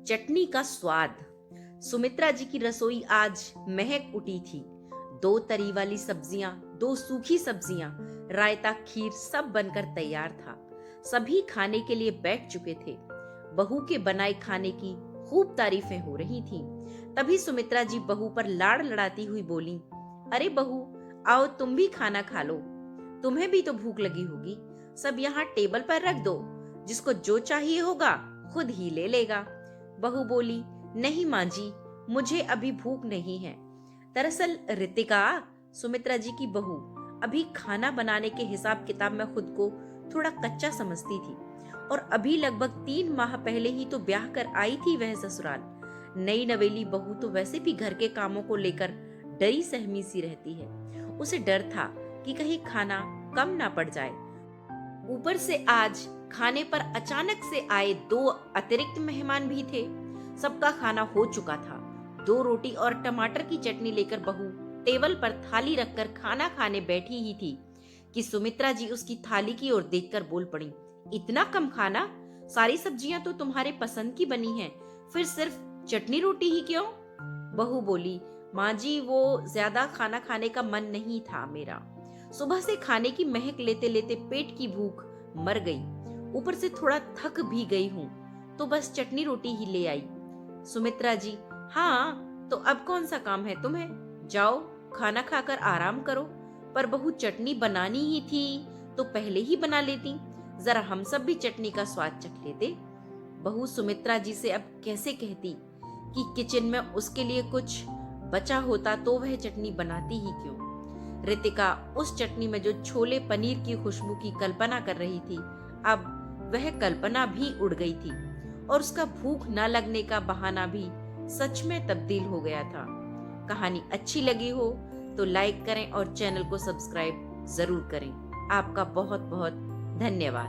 चटनी का स्वाद। सुमित्रा जी की रसोई आज महक उठी थी। 2 तरी वाली सब्जियां, 2 सूखी सब्जियां, रायता, खीर सब बनकर तैयार था। सभी खाने के लिए बैठ चुके थे। बहू के बनाए खाने की खूब तारीफें हो रही थीं। तभी सुमित्रा जी बहू पर लाड़ लड़ाती हुई बोली, अरे बहू, आओ तुम भी खाना खा लो। तुम्हें भी तो भूख लगी होगी। सब यहाँ टेबल पर रख दो। जिसको जो चाहिए होगा खुद ही ले लेगा। बहू बोली, नहीं माँ जी, मुझे अभी भूख नहीं है। दरअसल रितिका, सुमित्रा जी की बहू, अभी खाना बनाने के हिसाब किताब में खुद को थोड़ा कच्चा समझती थी और अभी लगभग 3 माह पहले ही तो ब्याह कर आई थी वह ससुराल। नई नवेली बहू तो वैसे भी घर के कामों को लेकर डरी सहमी सी रहती है। उसे डर था कि कहीं खाना कम ना पड़ जाए। ऊपर से आज खाने पर अचानक से आए 2 अतिरिक्त मेहमान भी थे। सबका खाना हो चुका था। 2 रोटी और टमाटर की चटनी लेकर बहू टेबल पर थाली रखकर खाना खाने बैठी ही थी कि सुमित्रा जी उसकी थाली की ओर देखकर बोल पड़ी, इतना कम खाना? सारी सब्जियां तो तुम्हारे पसंद की बनी हैं, फिर सिर्फ चटनी रोटी ही क्यों? बहू बोली, माँ जी, वो ज्यादा खाना खाने का मन नहीं था मेरा। सुबह से खाने की महक लेते लेते पेट की भूख मर गई। ऊपर से थोड़ा थक भी गई हूँ, तो बस चटनी रोटी ही ले आई। सुमित्रा जी, हाँ तो अब कौन सा काम है तुम्हें? जाओ खाना खाकर आराम करो। पर बहू, चटनी बनानी ही थी तो पहले ही बना लेती, जरा हम सब भी चटनी का स्वाद चख लेते। बहू सुमित्रा जी से अब कैसे कहती कि किचन में उसके लिए कुछ बचा होता तो वह चटनी बनाती ही क्यों। रितिका उस चटनी में जो छोले पनीर की खुशबू की कल्पना कर रही थी, अब वह कल्पना भी उड़ गई थी और उसका भूख न लगने का बहाना भी सच में तब्दील हो गया था। कहानी अच्छी लगी हो तो लाइक करें और चैनल को सब्सक्राइब जरूर करें। आपका बहुत बहुत धन्यवाद।